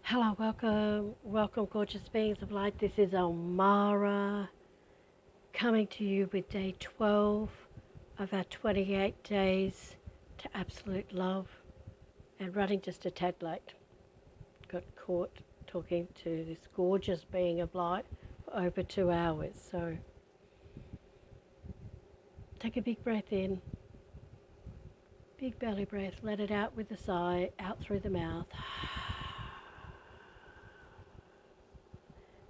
Hello, welcome, gorgeous beings of light. This is Almara coming to you with day 12 of our 28 days to absolute love and running just a tad late. Got caught talking to this gorgeous being of light for over 2 hours. So take a big breath in, big belly breath, let it out with a sigh, out through the mouth.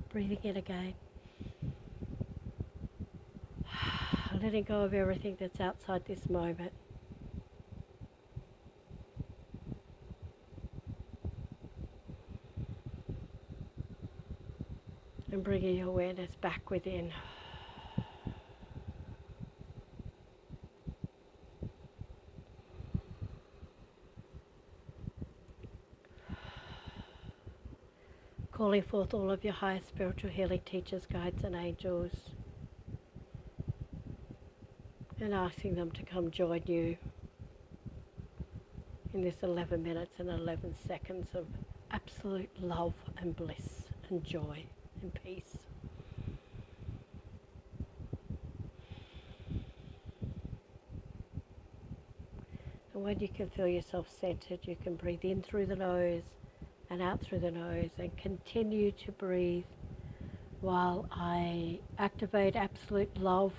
Breathing in again. Letting go of everything that's outside this moment. And bringing your awareness back within. Calling forth all of your highest spiritual healing teachers, guides and angels, and asking them to come join you in this 11 minutes and 11 seconds of absolute love and bliss and joy and peace. And when you can feel yourself centered, you can breathe in through the nose and out through the nose, and continue to breathe while I activate absolute love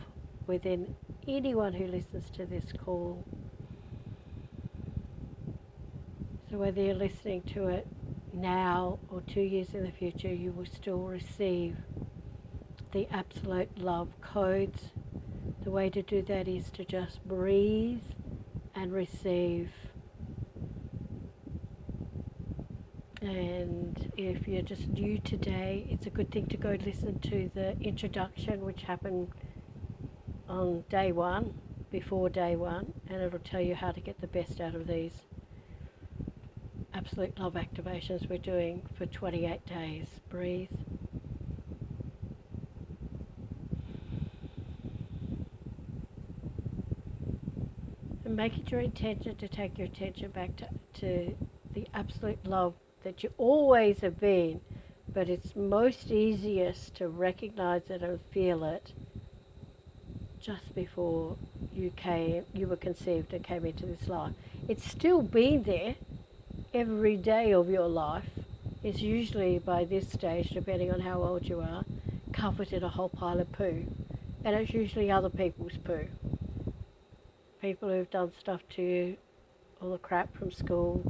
within anyone who listens to this call. So whether you're listening to it now or 2 years in the future, you will still receive the absolute love codes. The way to do that is to just breathe and receive. And if you're just new today, it's a good thing to go listen to the introduction, which happened on day one, before day one, and it'll tell you how to get the best out of these absolute love activations we're doing for 28 days. Breathe. And make it your intention to take your attention back to the absolute love that you always have been, but it's most easiest to recognize it and feel it just before you were conceived and came into this life. It's still been there every day of your life. It's usually by this stage, depending on how old you are, covered in a whole pile of poo. And it's usually other people's poo. People who've done stuff to you, all the crap from school,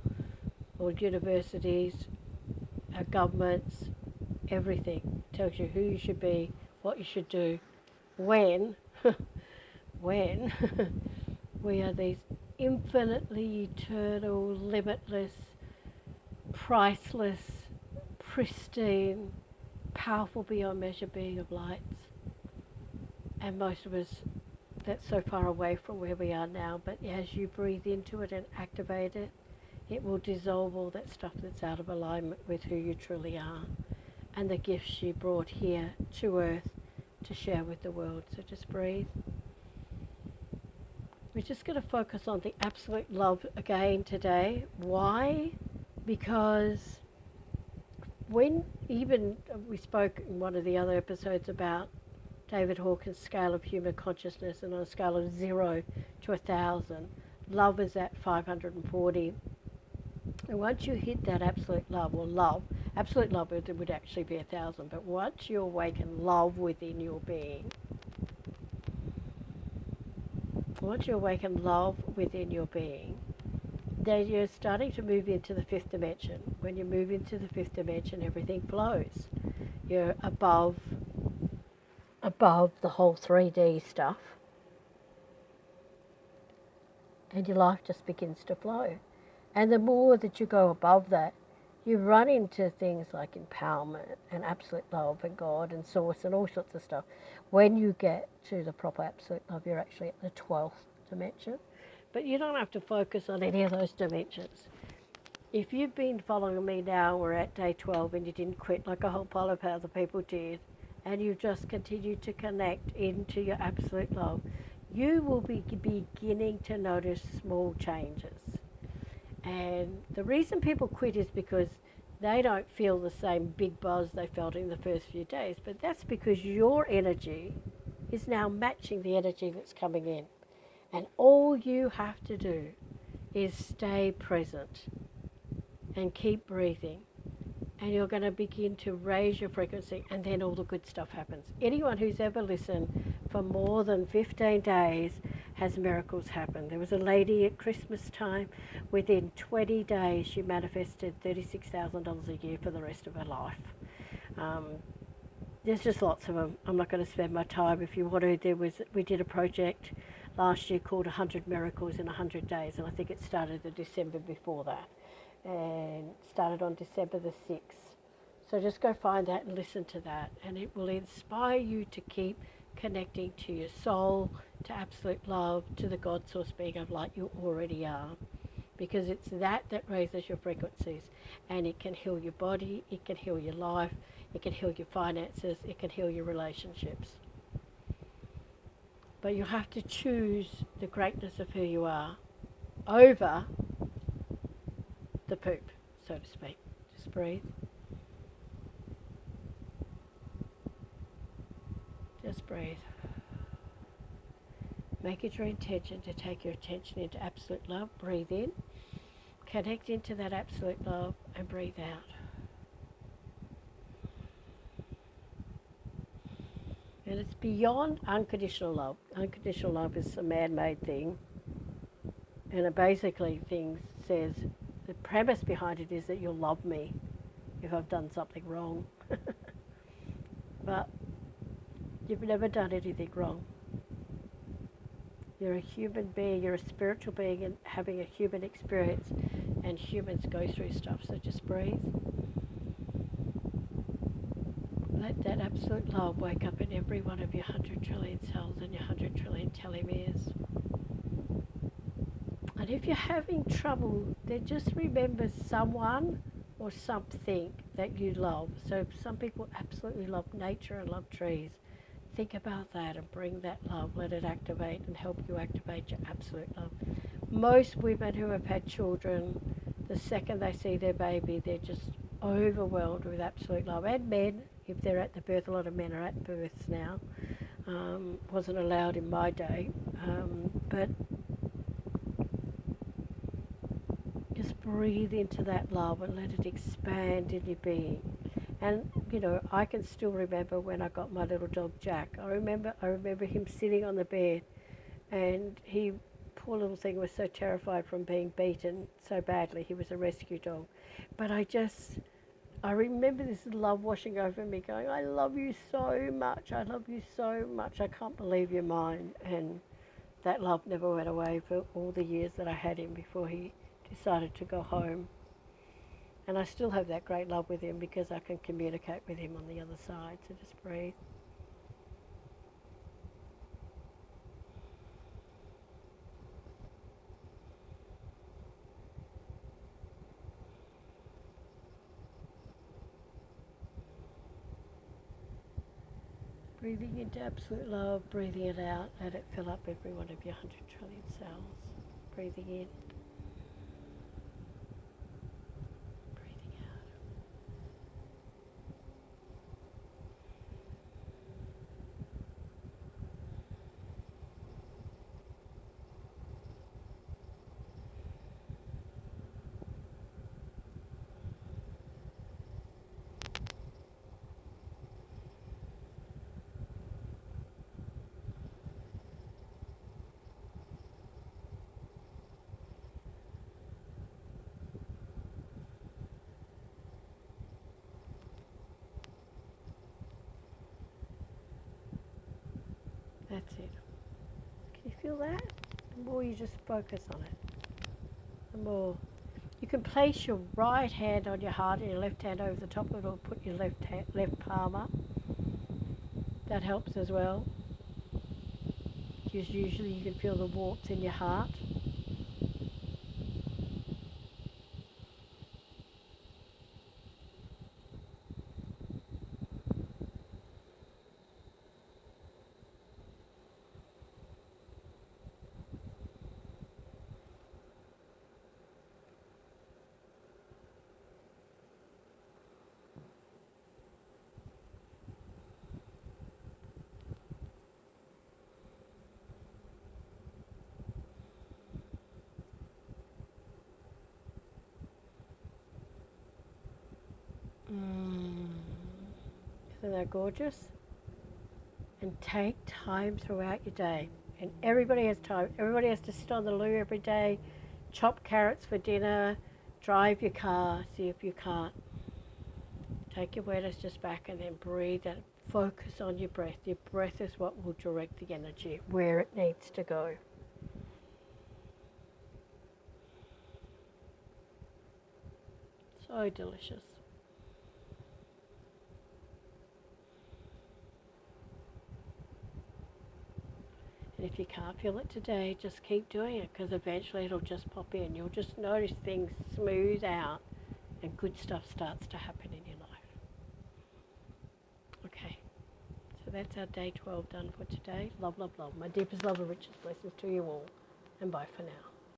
or universities, our governments, everything tells you who you should be, what you should do, when we are these infinitely eternal, limitless, priceless, pristine, powerful beyond measure being of lights. And most of us, that's so far away from where we are now, but as you breathe into it and activate it, it will dissolve all that stuff that's out of alignment with who you truly are and the gifts you brought here to Earth to share with the world. So just breathe. We're just going to focus on the absolute love again today. Why? Because when we spoke in one of the other episodes about David Hawkins' scale of human consciousness, and on a scale of 0 to 1,000, love is at 540. And once you hit that absolute love, absolute love would actually be 1,000, but once you awaken love within your being, then you're starting to move into the fifth dimension. When you move into the fifth dimension, everything flows. You're above the whole 3D stuff, and your life just begins to flow. And the more that you go above that, you run into things like empowerment and absolute love and God and source and all sorts of stuff. When you get to the proper absolute love, you're actually at the 12th dimension. But you don't have to focus on any of those dimensions. If you've been following me now, we're at day 12, and you didn't quit like a whole pile of other people did, and you just continue to connect into your absolute love, you will be beginning to notice small changes. And the reason people quit is because they don't feel the same big buzz they felt in the first few days, but that's because your energy is now matching the energy that's coming in. And all you have to do is stay present and keep breathing. And you're going to begin to raise your frequency, and then all the good stuff happens. Anyone who's ever listened for more than 15 days has miracles happen. There was a lady at Christmas time, within 20 days she manifested $36,000 a year for the rest of her life. There's just lots of them. I'm not going to spend my time. If you want to, we did a project last year called 100 Miracles in 100 Days, and I think it started the December before that, and started on December the 6th. So just go find that and listen to that, and it will inspire you to keep connecting to your soul, to absolute love, to the God source being of light you already are, because it's that raises your frequencies, and it can heal your body, it can heal your life, it can heal your finances, it can heal your relationships. But you have to choose the greatness of who you are over the poop, so to speak. Just breathe. Just breathe. Make it your intention to take your attention into absolute love. Breathe in. Connect into that absolute love and breathe out. And it's beyond unconditional love. Unconditional love is a man-made thing. And it basically says, the premise behind it is that you'll love me if I've done something wrong. But you've never done anything wrong. You're a human being, you're a spiritual being and having a human experience, and humans go through stuff, so just breathe. Let that absolute love wake up in every one of your 100 trillion cells and your 100 trillion telomeres. And if you're having trouble, then just remember someone or something that you love. So some people absolutely love nature and love trees. Think about that and bring that love. Let it activate and help you activate your absolute love. Most women who have had children, the second they see their baby, they're just overwhelmed with absolute love. And men, if they're at the birth, a lot of men are at births now. Wasn't allowed in my day, but just breathe into that love and let it expand in your being. And you know, I can still remember when I got my little dog Jack. I remember him sitting on the bed, and he, poor little thing, was so terrified from being beaten so badly. He was a rescue dog, but I remember this love washing over me, going, I love you so much. I love you so much. I can't believe you're mine. And that love never went away for all the years that I had him before he decided to go home. And I still have that great love with him because I can communicate with him on the other side. So just breathe. Breathing into absolute love, breathing it out. Let it fill up every one of your 100 trillion cells. Breathing in. That's it. Can you feel that? The more you just focus on it, the more. You can place your right hand on your heart and your left hand over the top of it, or put your left palm up. That helps as well. Because usually you can feel the warmth in your heart. Isn't that gorgeous? And take time throughout your day. And everybody has time. Everybody has to sit on the loo every day, chop carrots for dinner, drive your car, see if you can't. Take your awareness just back and then breathe and focus on your breath. Your breath is what will direct the energy where it needs to go. So delicious. And if you can't feel it today, just keep doing it, because eventually it'll just pop in. You'll just notice things smooth out and good stuff starts to happen in your life. Okay, so that's our day 12 done for today. Love, love, love. My deepest love and richest blessings to you all. And bye for now.